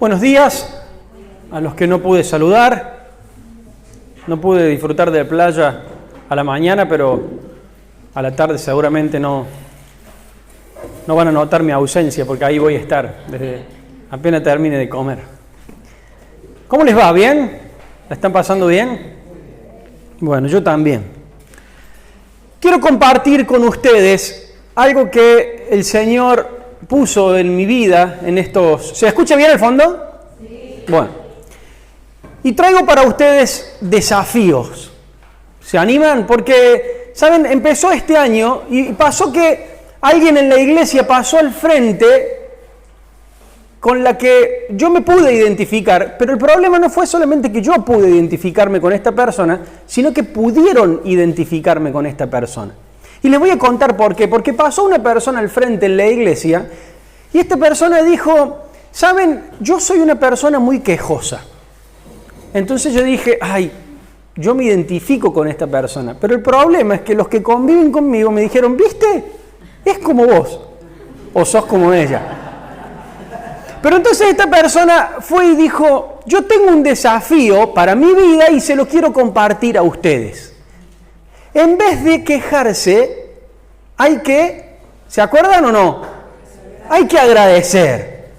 Buenos días a los que no pude saludar. No pude disfrutar de la playa a la mañana, pero a la tarde seguramente no van a notar mi ausencia, porque ahí voy a estar desde apenas termine de comer. ¿Cómo les va? ¿Bien? ¿La están pasando bien? Bueno, yo también. Quiero compartir con ustedes algo que el Señor puso en mi vida en estos... ¿Se escucha bien el fondo? Sí. Bueno. Y traigo para ustedes desafíos. ¿Se animan? Porque, ¿saben? Empezó este año y pasó que alguien en la iglesia pasó al frente con la que yo me pude identificar, pero el problema no fue solamente que yo pude identificarme con esta persona, sino que pudieron identificarme con esta persona. Y les voy a contar por qué. Porque pasó una persona al frente en la iglesia y esta persona dijo, ¿saben? Yo soy una persona muy quejosa. Entonces yo dije, yo me identifico con esta persona. Pero el problema es que los que conviven conmigo me dijeron, ¿viste? Es como vos. O sos como ella. Pero entonces esta persona fue y dijo, yo tengo un desafío para mi vida y se lo quiero compartir a ustedes. En vez de quejarse, hay que, ¿se acuerdan o no? Hay que agradecer.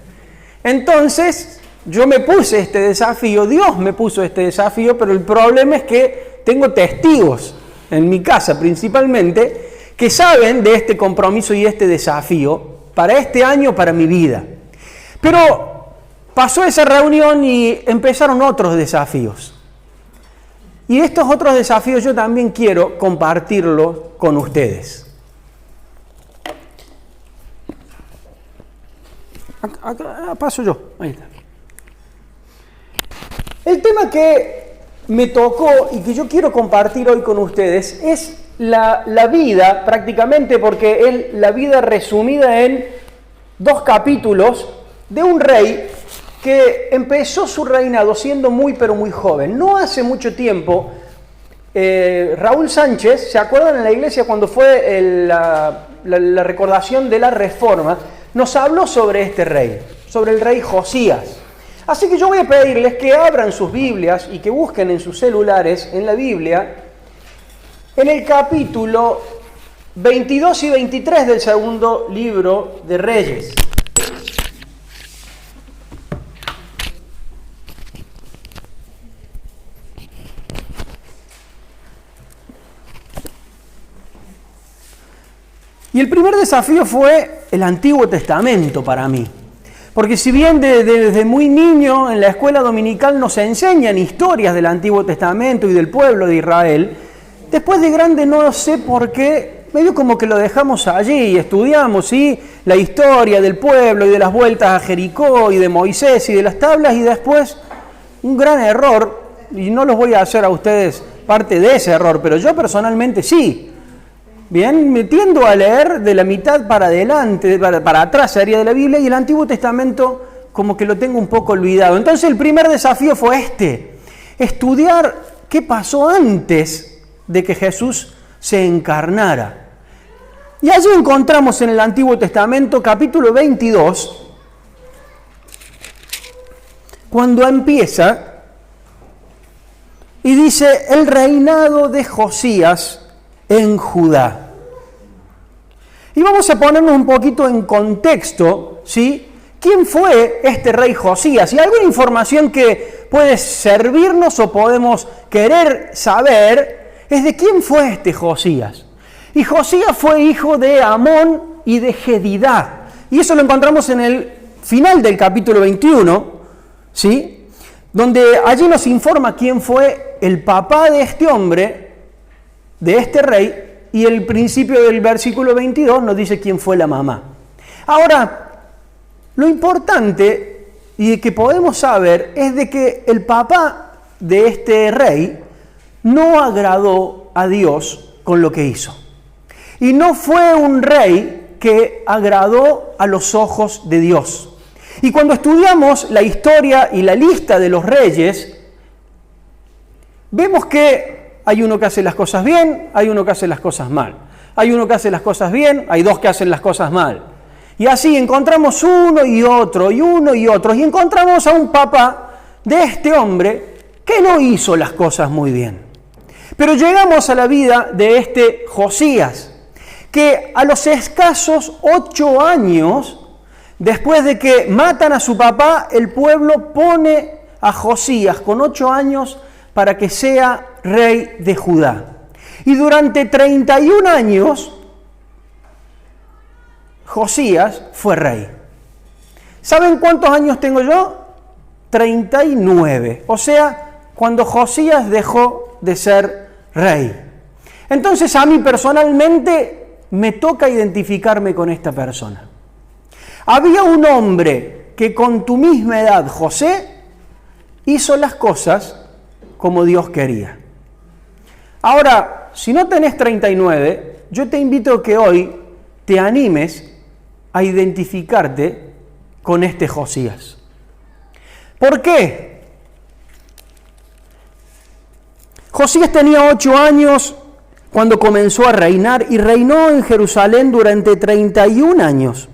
Entonces, yo me puse este desafío, Dios me puso este desafío, pero el problema es que tengo testigos, en mi casa principalmente, que saben de este compromiso y este desafío para este año, para mi vida. Pero pasó esa reunión y empezaron otros desafíos. Y estos otros desafíos yo también quiero compartirlos con ustedes. Acá paso yo. Ahí está. El tema que me tocó y que yo quiero compartir hoy con ustedes es la vida, prácticamente, porque es la vida resumida en 2 capítulos de un rey que empezó su reinado siendo muy pero muy joven. No hace mucho tiempo, Raúl Sánchez, ¿se acuerdan en la iglesia cuando fue la recordación de la Reforma? Nos habló sobre este rey, sobre el rey Josías. Así que yo voy a pedirles que abran sus Biblias y que busquen en sus celulares, en la Biblia, en el capítulo 22 y 23 del segundo libro de Reyes. Y el primer desafío fue el Antiguo Testamento para mí. Porque si bien desde muy niño en la escuela dominical nos enseñan historias del Antiguo Testamento y del pueblo de Israel, después de grande no sé por qué, medio como que lo dejamos allí y estudiamos, ¿sí? La historia del pueblo y de las vueltas a Jericó y de Moisés y de las tablas, y después un gran error, y no los voy a hacer a ustedes parte de ese error, pero yo personalmente sí. Bien, me tiendo a leer de la mitad para adelante, para atrás sería de la Biblia, y el Antiguo Testamento como que lo tengo un poco olvidado. Entonces el primer desafío fue estudiar qué pasó antes de que Jesús se encarnara. Y allí encontramos en el Antiguo Testamento, capítulo 22, cuando empieza y dice, el reinado de Josías en Judá. Y vamos a ponernos un poquito en contexto, ¿sí? ¿Quién fue este rey Josías? Y alguna información que puede servirnos o podemos querer saber es de quién fue este Josías. Y Josías fue hijo de Amón y de Jedidá. Y eso lo encontramos en el final del capítulo 21, ¿sí? Donde allí nos informa quién fue el papá de este hombre, de este rey, y el principio del versículo 22 nos dice quién fue la mamá. Ahora, lo importante y que podemos saber es de que el papá de este rey no agradó a Dios con lo que hizo. Y no fue un rey que agradó a los ojos de Dios. Y cuando estudiamos la historia y la lista de los reyes, vemos que hay uno que hace las cosas bien, hay uno que hace las cosas mal. Hay uno que hace las cosas bien, hay dos que hacen las cosas mal. Y así encontramos uno y otro, y uno y otro, y encontramos a un papá de este hombre que no hizo las cosas muy bien. Pero llegamos a la vida de este Josías, que a los escasos 8 años, después de que matan a su papá, el pueblo pone a Josías con 8 años para que sea rey de Judá. Y durante 31 años, Josías fue rey. ¿Saben cuántos años tengo yo? 39. O sea, cuando Josías dejó de ser rey. Entonces a mí personalmente me toca identificarme con esta persona. Había un hombre que con tu misma edad, José, hizo las cosas como Dios quería. Ahora, si no tenés 39, yo te invito a que hoy te animes a identificarte con este Josías. ¿Por qué? Josías tenía 8 años cuando comenzó a reinar y reinó en Jerusalén durante 31 años.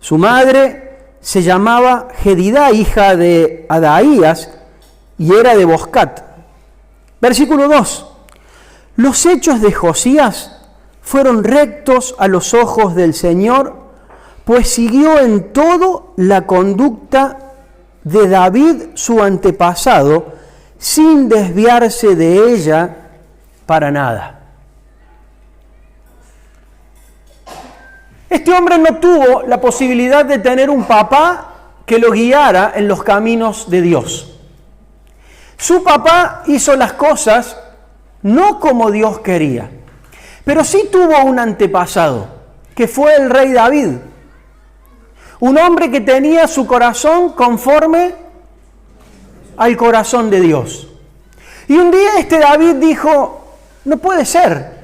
Su madre se llamaba Jedidá, hija de Adaías, y era de Boscat. Versículo 2. Los hechos de Josías fueron rectos a los ojos del Señor, pues siguió en todo la conducta de David, su antepasado, sin desviarse de ella para nada. Este hombre no tuvo la posibilidad de tener un papá que lo guiara en los caminos de Dios. Su papá hizo las cosas no como Dios quería, pero sí tuvo un antepasado, que fue el rey David. Un hombre que tenía su corazón conforme al corazón de Dios. Y un día este David dijo, no puede ser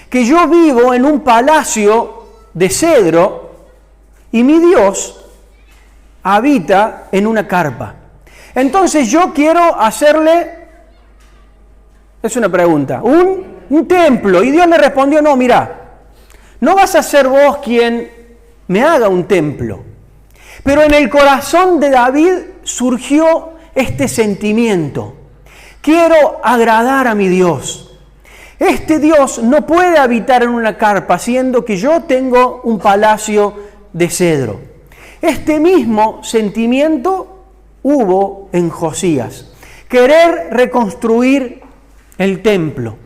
que yo vivo en un palacio de cedro y mi Dios habita en una carpa. Entonces yo quiero hacerle, es una pregunta, un templo. Y Dios le respondió, no, mira, no vas a ser vos quien me haga un templo. Pero en el corazón de David surgió este sentimiento. Quiero agradar a mi Dios. Este Dios no puede habitar en una carpa, siendo que yo tengo un palacio de cedro. Este mismo sentimiento hubo en Josías. Querer reconstruir el templo.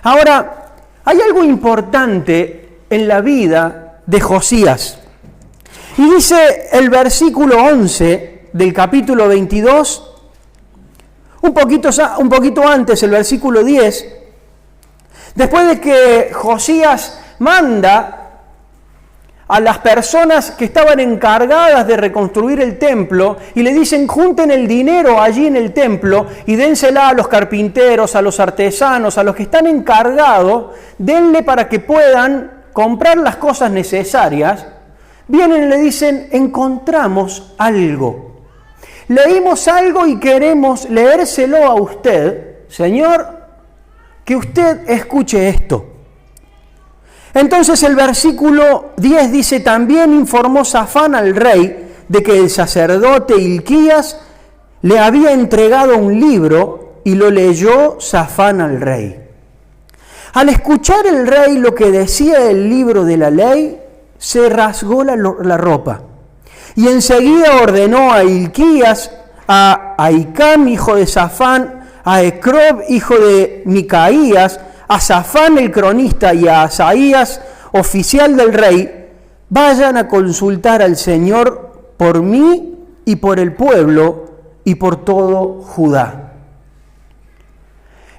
Ahora, hay algo importante en la vida de Josías. Y dice el versículo 11 del capítulo 22, un poquito antes, el versículo 10, después de que Josías manda a las personas que estaban encargadas de reconstruir el templo y le dicen, junten el dinero allí en el templo y dénsela a los carpinteros, a los artesanos, a los que están encargados, denle para que puedan comprar las cosas necesarias. Vienen y le dicen, encontramos algo. Leímos algo y queremos leérselo a usted, Señor, que usted escuche esto. Entonces el versículo 10 dice, también informó Safán al rey de que el sacerdote Hilquías le había entregado un libro y lo leyó Safán al rey. Al escuchar el rey lo que decía el libro de la ley, se rasgó la ropa. Y enseguida ordenó a Hilquías, a Ahicam, hijo de Safán, a Ecrob, hijo de Micaías, a Safán el cronista y a Asaías, oficial del rey, vayan a consultar al Señor por mí y por el pueblo y por todo Judá.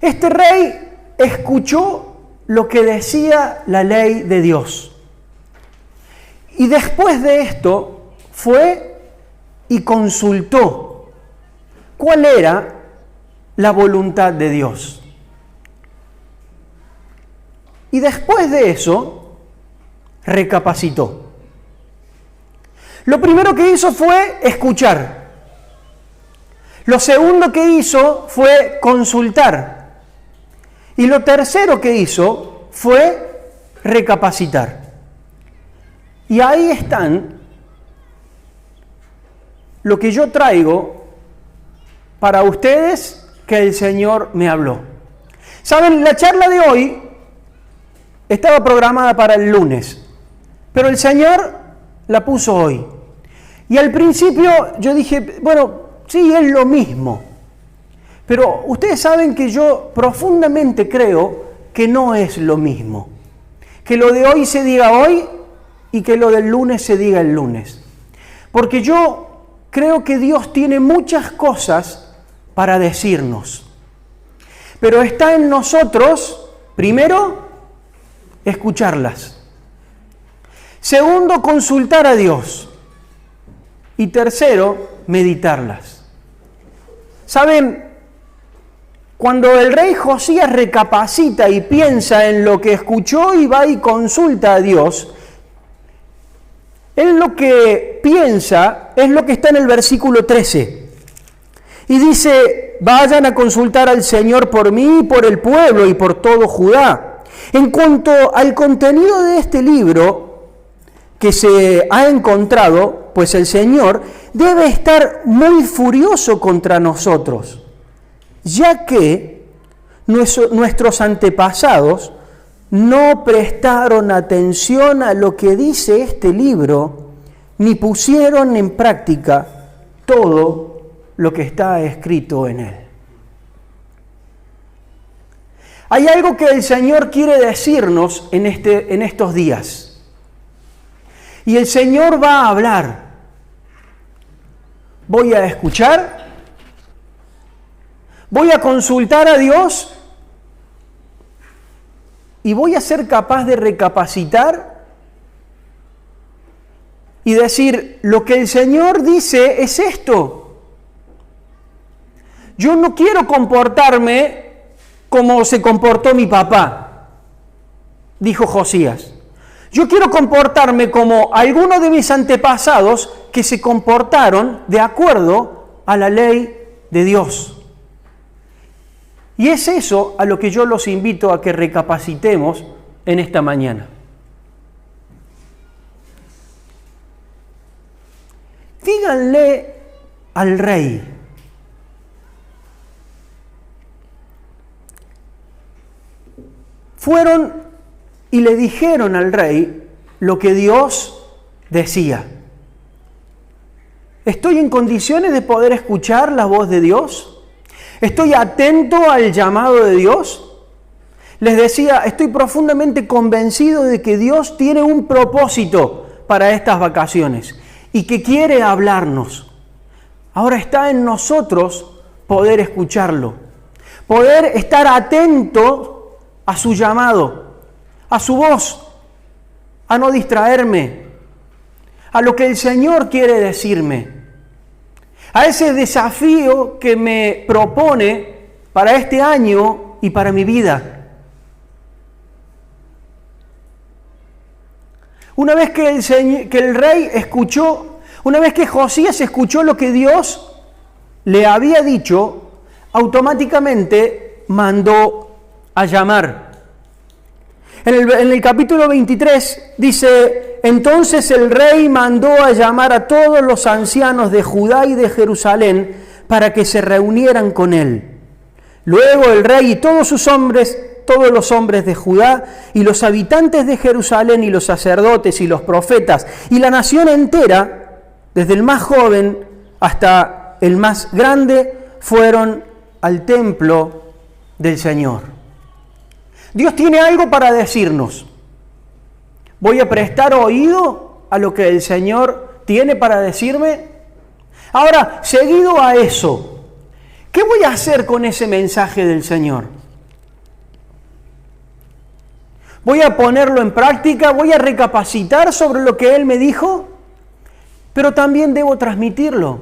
Este rey escuchó lo que decía la ley de Dios. Y después de esto fue y consultó cuál era la voluntad de Dios. Y después de eso, recapacitó. Lo primero que hizo fue escuchar. Lo segundo que hizo fue consultar. Y lo tercero que hizo fue recapacitar. Y ahí están lo que yo traigo para ustedes que el Señor me habló. Saben, la charla de hoy estaba programada para el lunes, pero el Señor la puso hoy. Y al principio yo dije, bueno, sí, es lo mismo. Pero ustedes saben que yo profundamente creo que no es lo mismo. Que lo de hoy se diga hoy y que lo del lunes se diga el lunes. Porque yo creo que Dios tiene muchas cosas para decirnos. Pero está en nosotros, primero, escucharlas. Segundo, consultar a Dios. Y tercero, meditarlas. ¿Saben? Cuando el rey Josías recapacita y piensa en lo que escuchó y va y consulta a Dios, él lo que piensa es lo que está en el versículo 13. Y dice, vayan a consultar al Señor por mí, por el pueblo y por todo Judá. En cuanto al contenido de este libro que se ha encontrado, pues el Señor debe estar muy furioso contra nosotros, ya que nuestros antepasados no prestaron atención a lo que dice este libro, ni pusieron en práctica todo lo que está escrito en él. Hay algo que el Señor quiere decirnos en estos días. Y el Señor va a hablar. Voy a escuchar. Voy a consultar a Dios. Y voy a ser capaz de recapacitar y decir, lo que el Señor dice es esto. Yo no quiero comportarme como se comportó mi papá, dijo Josías. Yo quiero comportarme como algunos de mis antepasados que se comportaron de acuerdo a la ley de Dios. Y es eso a lo que yo los invito a que recapacitemos en esta mañana. Díganle al rey, fueron y le dijeron al rey lo que Dios decía. ¿Estoy en condiciones de poder escuchar la voz de Dios? ¿Estoy atento al llamado de Dios? Les decía, estoy profundamente convencido de que Dios tiene un propósito para estas vacaciones y que quiere hablarnos. Ahora está en nosotros poder escucharlo, poder estar atento a su llamado, a su voz, a no distraerme, a lo que el Señor quiere decirme, a ese desafío que me propone para este año y para mi vida. Una vez que el rey escuchó, una vez que Josías escuchó lo que Dios le había dicho, automáticamente mandó a llamar. En el capítulo 23 dice, entonces el rey mandó a llamar a todos los ancianos de Judá y de Jerusalén para que se reunieran con él. Luego el rey y todos los hombres de Judá y los habitantes de Jerusalén y los sacerdotes y los profetas y la nación entera, desde el más joven hasta el más grande, fueron al templo del Señor. Dios tiene algo para decirnos. ¿Voy a prestar oído a lo que el Señor tiene para decirme? Ahora, seguido a eso, ¿qué voy a hacer con ese mensaje del Señor? ¿Voy a ponerlo en práctica? ¿Voy a recapacitar sobre lo que Él me dijo? Pero también debo transmitirlo.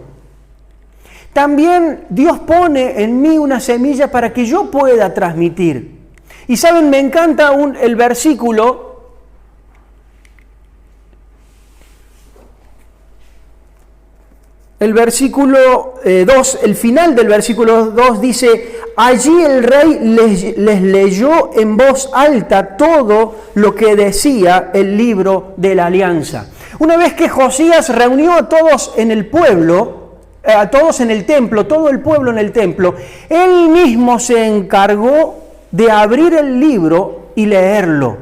También Dios pone en mí una semilla para que yo pueda transmitir. Y saben, me encanta el versículo. El versículo 2, el final del versículo 2 dice, allí el rey les leyó en voz alta todo lo que decía el libro de la alianza. Una vez que Josías reunió a todos en el pueblo, a todos en el templo, todo el pueblo en el templo, él mismo se encargó de abrir el libro y leerlo.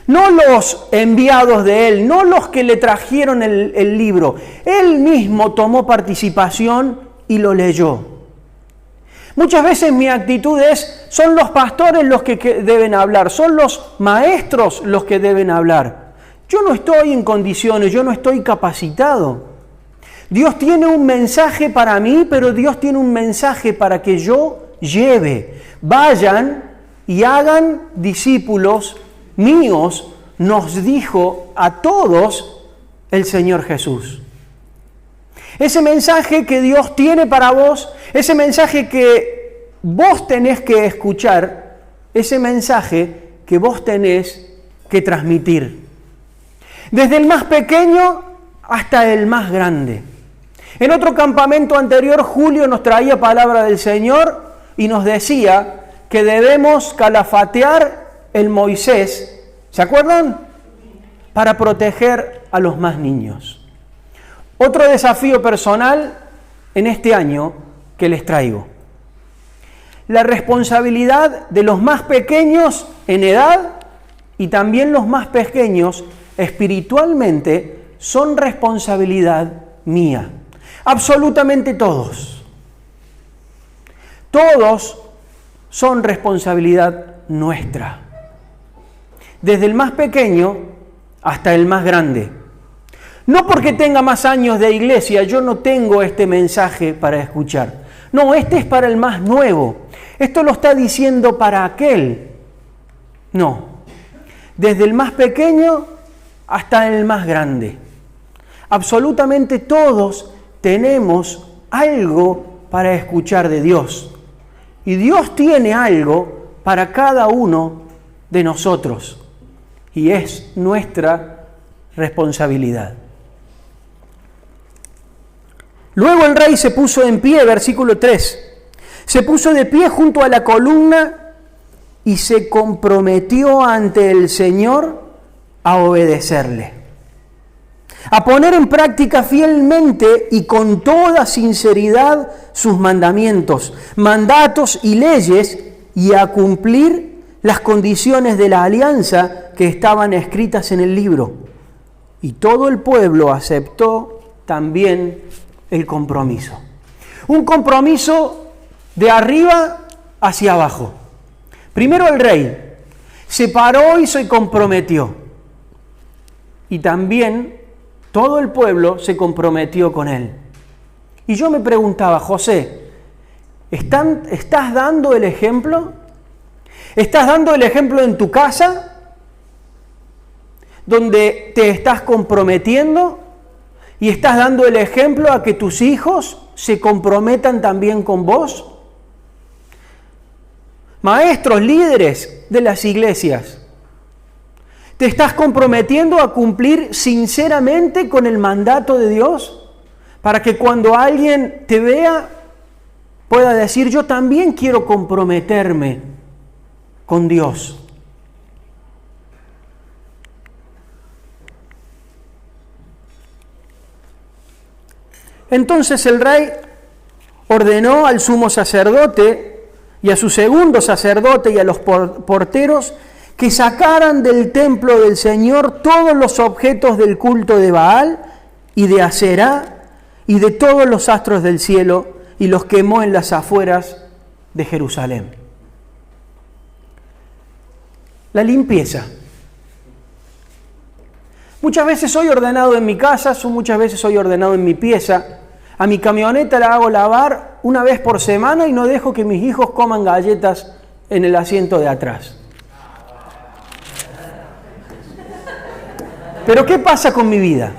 No los enviados de él, no los que le trajeron el libro. Él mismo tomó participación y lo leyó. Muchas veces mi actitud es, son los pastores los que deben hablar, son los maestros los que deben hablar. Yo no estoy en condiciones, yo no estoy capacitado. Dios tiene un mensaje para mí, pero Dios tiene un mensaje para que yo lleve. Vayan y hagan discípulos míos, nos dijo a todos el Señor Jesús. Ese mensaje que Dios tiene para vos, ese mensaje que vos tenés que escuchar, ese mensaje que vos tenés que transmitir. Desde el más pequeño hasta el más grande. En otro campamento anterior, Julio nos traía palabra del Señor y nos decía que debemos calafatear el Moisés, ¿se acuerdan? Para proteger a los más niños. Otro desafío personal en este año que les traigo. La responsabilidad de los más pequeños en edad y también los más pequeños espiritualmente son responsabilidad mía. Absolutamente todos. Todos son responsabilidad nuestra. Desde el más pequeño hasta el más grande. No porque tenga más años de iglesia, yo no tengo este mensaje para escuchar. No, este es para el más nuevo. Esto lo está diciendo para aquel. No. Desde el más pequeño hasta el más grande. Absolutamente todos tenemos algo para escuchar de Dios. Y Dios tiene algo para cada uno de nosotros. Y es nuestra responsabilidad. Luego el rey se puso en pie, versículo 3. Se puso de pie junto a la columna y se comprometió ante el Señor a obedecerle, a poner en práctica fielmente y con toda sinceridad sus mandamientos, mandatos y leyes, y a cumplir las condiciones de la alianza que estaban escritas en el libro. Y todo el pueblo aceptó también el compromiso. Un compromiso de arriba hacia abajo. Primero el rey se paró y se comprometió. Y también todo el pueblo se comprometió con él. Y yo me preguntaba, José, ¿estás dando el ejemplo? ¿Estás dando el ejemplo en tu casa? ¿Donde te estás comprometiendo? ¿Y estás dando el ejemplo a que tus hijos se comprometan también con vos? Maestros, líderes de las iglesias, ¿te estás comprometiendo a cumplir sinceramente con el mandato de Dios? Para que cuando alguien te vea pueda decir, yo también quiero comprometerme con Dios. Entonces el rey ordenó al sumo sacerdote y a su segundo sacerdote y a los porteros que sacaran del templo del Señor todos los objetos del culto de Baal y de Aserá y de todos los astros del cielo, y los quemó en las afueras de Jerusalén. La limpieza. Muchas veces soy ordenado en mi casa, muchas veces soy ordenado en mi pieza. A mi camioneta la hago lavar una vez por semana y no dejo que mis hijos coman galletas en el asiento de atrás. Pero ¿qué pasa con mi vida?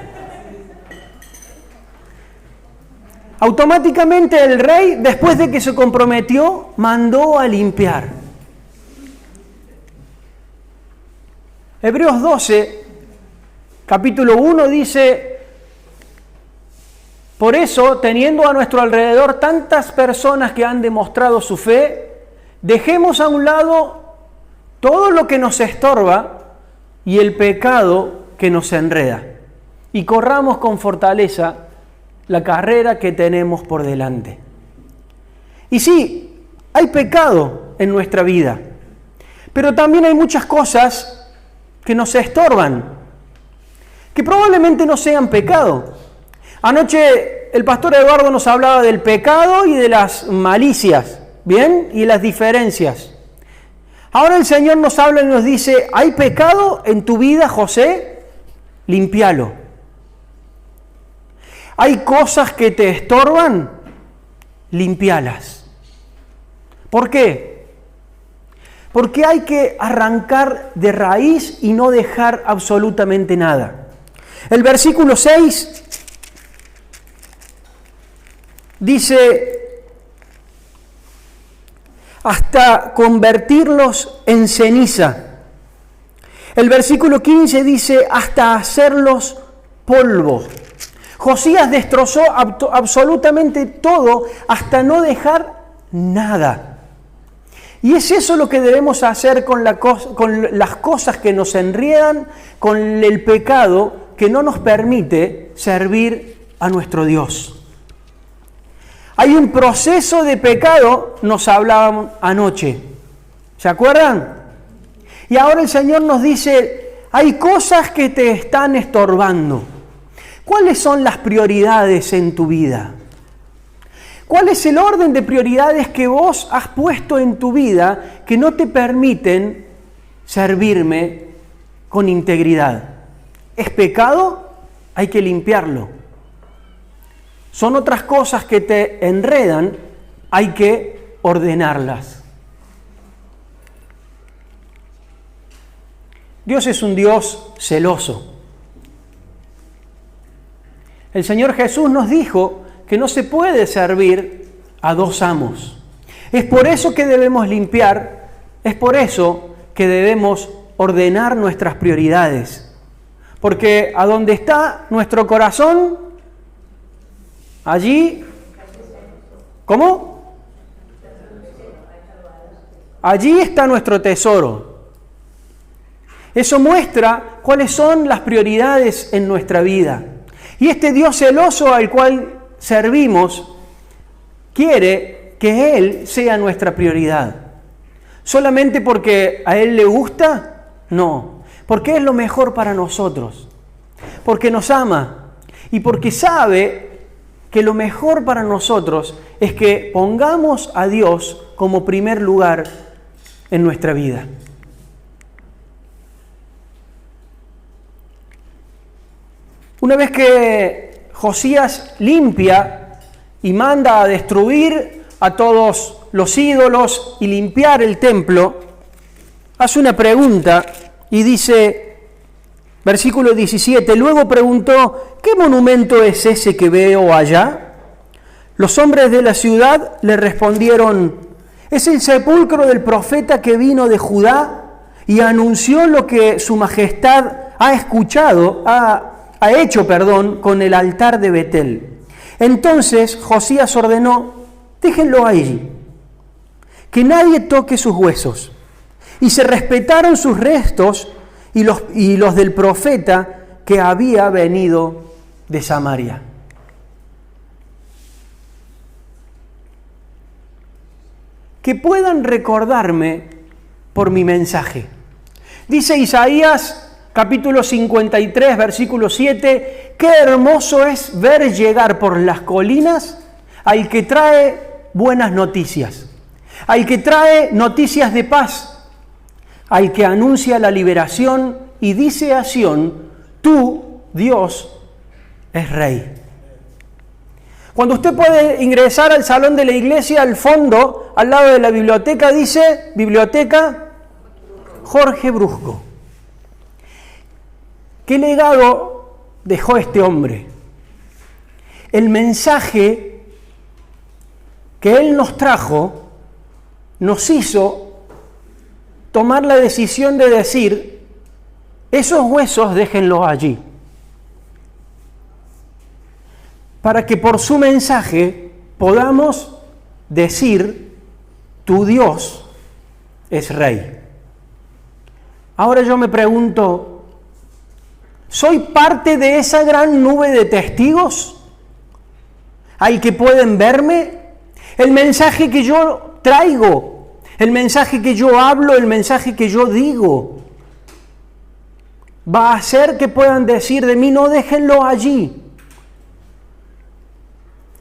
Automáticamente el rey, después de que se comprometió, mandó a limpiar. Hebreos 12, capítulo 1 dice: por eso, teniendo a nuestro alrededor tantas personas que han demostrado su fe, dejemos a un lado todo lo que nos estorba y el pecado que nos enreda, y corramos con fortaleza la carrera que tenemos por delante. Y sí, hay pecado en nuestra vida, pero también hay muchas cosas que nos estorban, que probablemente no sean pecado. Anoche el pastor Eduardo nos hablaba del pecado y de las malicias, ¿bien? Y las diferencias. Ahora el Señor nos habla y nos dice, ¿hay pecado en tu vida, José? Limpialo. ¿Hay cosas que te estorban? Limpialas. ¿Por qué? Porque hay que arrancar de raíz y no dejar absolutamente nada. El versículo 6 dice, hasta convertirlos en ceniza. El versículo 15 dice, hasta hacerlos polvo. Josías destrozó absolutamente todo hasta no dejar nada. Y es eso lo que debemos hacer con las cosas que nos enredan, con el pecado que no nos permite servir a nuestro Dios. Hay un proceso de pecado, nos hablaban anoche. ¿Se acuerdan? Y ahora el Señor nos dice, hay cosas que te están estorbando. ¿Cuáles son las prioridades en tu vida? ¿Cuál es el orden de prioridades que vos has puesto en tu vida que no te permiten servirme con integridad? ¿Es pecado? Hay que limpiarlo. Son otras cosas que te enredan, hay que ordenarlas. Dios es un Dios celoso. El Señor Jesús nos dijo que no se puede servir a dos amos. Es por eso que debemos limpiar, es por eso que debemos ordenar nuestras prioridades. Porque a donde está nuestro corazón, allí, ¿cómo? Allí está nuestro tesoro. Eso muestra cuáles son las prioridades en nuestra vida. Y este Dios celoso al cual servimos quiere que Él sea nuestra prioridad. ¿Solamente porque a Él le gusta? No, porque es lo mejor para nosotros. Porque nos ama y porque sabe que lo mejor para nosotros es que pongamos a Dios como primer lugar en nuestra vida. Una vez que Josías limpia y manda a destruir a todos los ídolos y limpiar el templo, hace una pregunta y dice, versículo 17, luego preguntó, ¿qué monumento es ese que veo allá? Los hombres de la ciudad le respondieron, es el sepulcro del profeta que vino de Judá y anunció lo que su majestad ha hecho con el altar de Betel. Entonces Josías ordenó, déjenlo allí, que nadie toque sus huesos. Y se respetaron sus restos y los del profeta que había venido de Samaria. Que puedan recordarme por mi mensaje. Dice Isaías capítulo 53, versículo 7, qué hermoso es ver llegar por las colinas al que trae buenas noticias, al que trae noticias de paz, al que anuncia la liberación y dice a Sión, tú, Dios, es Rey. Cuando usted puede ingresar al salón de la iglesia, al fondo, al lado de la biblioteca, dice, Biblioteca Jorge Brusco. ¿Qué legado dejó este hombre? El mensaje que él nos trajo nos hizo tomar la decisión de decir, esos huesos déjenlos allí. Para que por su mensaje podamos decir, tu Dios es Rey. Ahora yo me pregunto, ¿soy parte de esa gran nube de testigos? al que pueden verme? El mensaje que yo traigo, el mensaje que yo hablo, el mensaje que yo digo, va a hacer que puedan decir de mí, no déjenlo allí.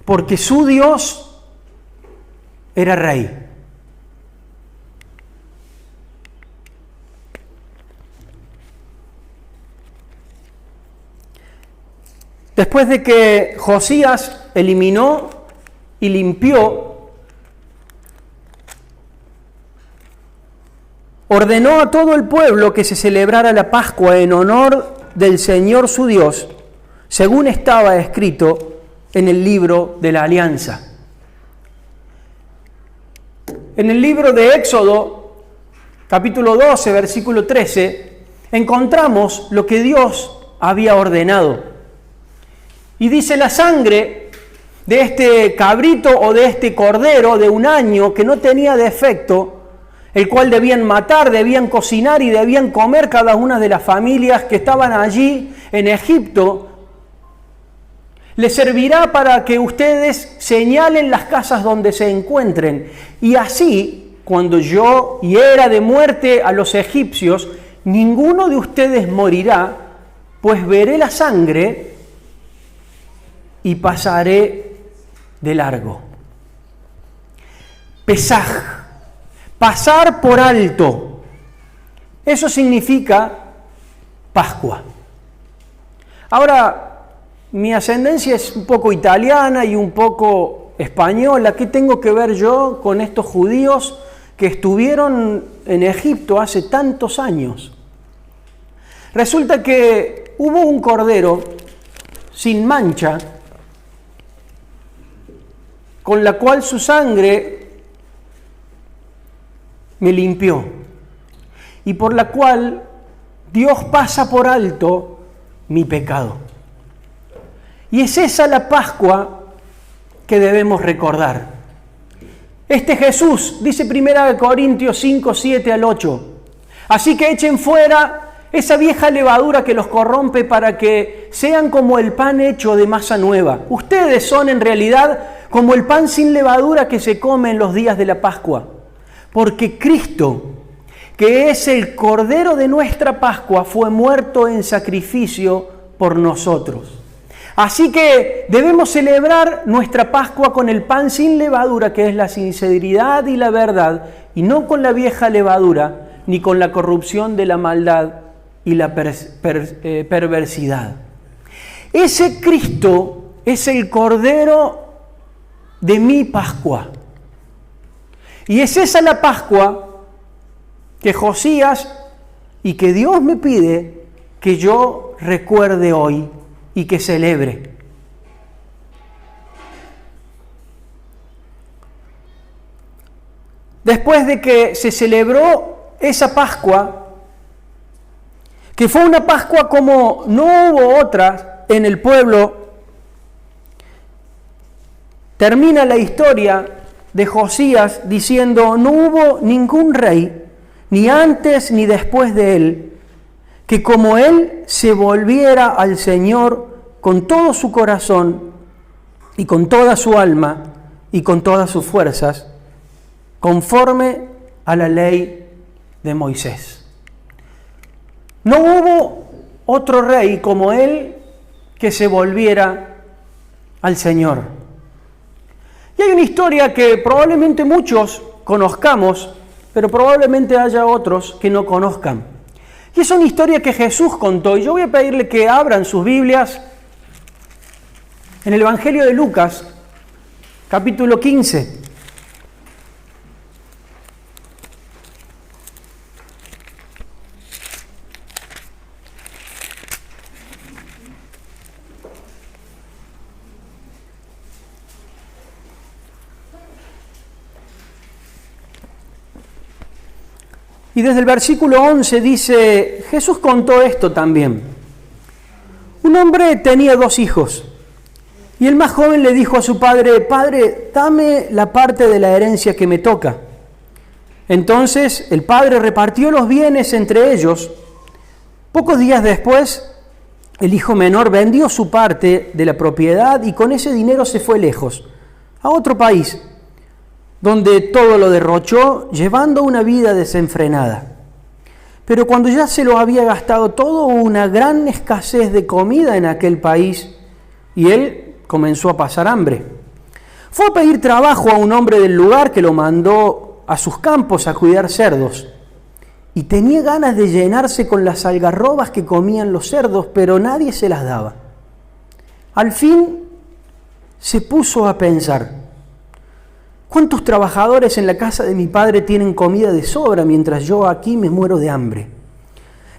Porque su Dios era rey. Después de que Josías eliminó y limpió, ordenó a todo el pueblo que se celebrara la Pascua en honor del Señor su Dios, según estaba escrito en el libro de la Alianza. En el libro de Éxodo, capítulo 12, versículo 13, encontramos lo que Dios había ordenado. Y dice: la sangre de este cabrito o de este cordero de 1 año que no tenía defecto, el cual debían matar, debían cocinar y debían comer cada una de las familias que estaban allí en Egipto, les servirá para que ustedes señalen las casas donde se encuentren. Y así, cuando yo hiera de muerte a los egipcios, ninguno de ustedes morirá, pues veré la sangre y pasaré de largo. Pesaj, pasar por alto. Eso significa Pascua. Ahora, mi ascendencia es un poco italiana y un poco española. ¿Qué tengo que ver yo con estos judíos que estuvieron en Egipto hace tantos años? Resulta que hubo un cordero sin mancha, con la cual su sangre me limpió, y por la cual Dios pasa por alto mi pecado. Y es esa la Pascua que debemos recordar. Este Jesús, dice 1 Corintios 5, 7 al 8, así que echen fuera esa vieja levadura que los corrompe para que sean como el pan hecho de masa nueva. Ustedes son en realidad como el pan sin levadura que se come en los días de la Pascua. Porque Cristo, que es el Cordero de nuestra Pascua, fue muerto en sacrificio por nosotros. Así que debemos celebrar nuestra Pascua con el pan sin levadura, que es la sinceridad y la verdad, y no con la vieja levadura, ni con la corrupción de la maldad y la perversidad. Ese Cristo es el Cordero de mi Pascua. Y es esa la Pascua que Josías y que Dios me pide que yo recuerde hoy y que celebre. Después de que se celebró esa Pascua, que fue una Pascua como no hubo otras en el pueblo, termina la historia de Josías diciendo: no hubo ningún rey, ni antes ni después de él, que como él se volviera al Señor con todo su corazón y con toda su alma y con todas sus fuerzas, conforme a la ley de Moisés. No hubo otro rey como él que se volviera al Señor. Y hay una historia que probablemente muchos conozcamos, pero probablemente haya otros que no conozcan. Y es una historia que Jesús contó, y yo voy a pedirle que abran sus Biblias en el Evangelio de Lucas, capítulo 15. Y desde el versículo 11 dice: Jesús contó esto también. Un hombre tenía 2 hijos, y el más joven le dijo a su padre: Padre, dame la parte de la herencia que me toca. Entonces el padre repartió los bienes entre ellos. Pocos días después, el hijo menor vendió su parte de la propiedad y con ese dinero se fue lejos, a otro país, donde todo lo derrochó, llevando una vida desenfrenada. Pero cuando ya se lo había gastado todo, hubo una gran escasez de comida en aquel país y él comenzó a pasar hambre. Fue a pedir trabajo a un hombre del lugar que lo mandó a sus campos a cuidar cerdos. Y tenía ganas de llenarse con las algarrobas que comían los cerdos, pero nadie se las daba. Al fin se puso a pensar: ¿cuántos trabajadores en la casa de mi padre tienen comida de sobra mientras yo aquí me muero de hambre?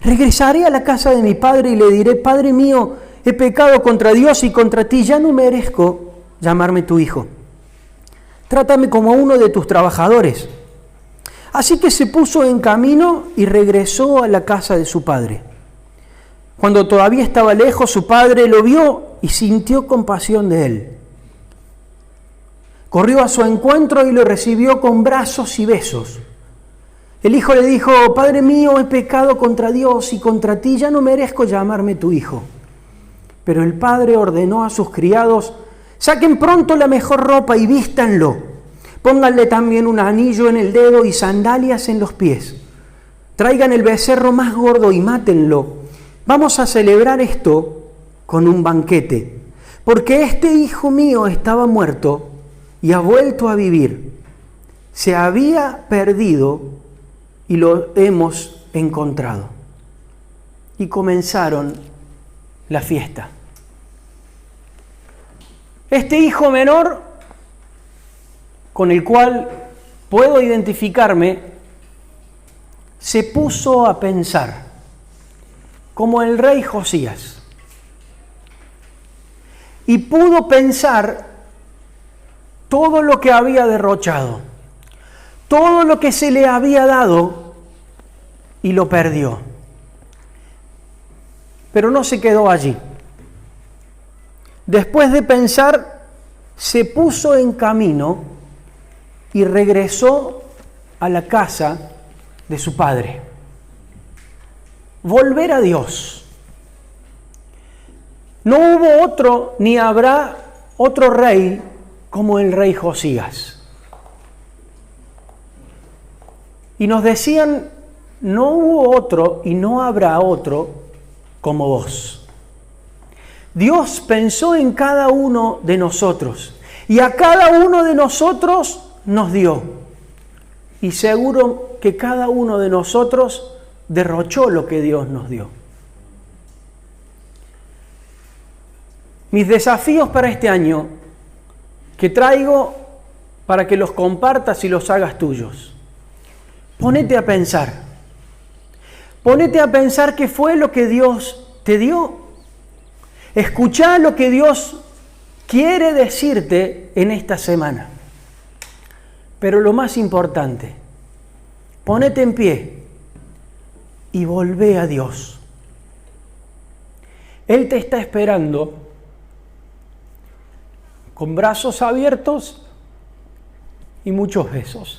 Regresaré a la casa de mi padre y le diré: Padre mío, he pecado contra Dios y contra ti, ya no merezco llamarme tu hijo. Trátame como uno de tus trabajadores. Así que se puso en camino y regresó a la casa de su padre. Cuando todavía estaba lejos, su padre lo vio y sintió compasión de él. Corrió a su encuentro y lo recibió con brazos y besos. El hijo le dijo: Padre mío, he pecado contra Dios y contra ti, ya no merezco llamarme tu hijo. Pero el padre ordenó a sus criados: saquen pronto la mejor ropa y vístanlo. Pónganle también un anillo en el dedo y sandalias en los pies. Traigan el becerro más gordo y mátenlo. Vamos a celebrar esto con un banquete, porque este hijo mío estaba muerto y ha vuelto a vivir. Se había perdido y lo hemos encontrado. Y comenzaron la fiesta. Este hijo menor, con el cual puedo identificarme, se puso a pensar, como el rey Josías, y pudo pensar todo lo que había derrochado, todo lo que se le había dado, y lo perdió. Pero no se quedó allí. Después de pensar, se puso en camino y regresó a la casa de su padre. Volver a Dios. No hubo otro, ni habrá otro rey como el rey Josías. Y nos decían: no hubo otro y no habrá otro como vos. Dios pensó en cada uno de nosotros y a cada uno de nosotros nos dio. Y seguro que cada uno de nosotros derrochó lo que Dios nos dio. Mis desafíos para este año, que traigo para que los compartas y los hagas tuyos. Ponete a pensar. Ponete a pensar qué fue lo que Dios te dio. Escuchá lo que Dios quiere decirte en esta semana. Pero lo más importante, ponete en pie y volvé a Dios. Él te está esperando con brazos abiertos y muchos besos.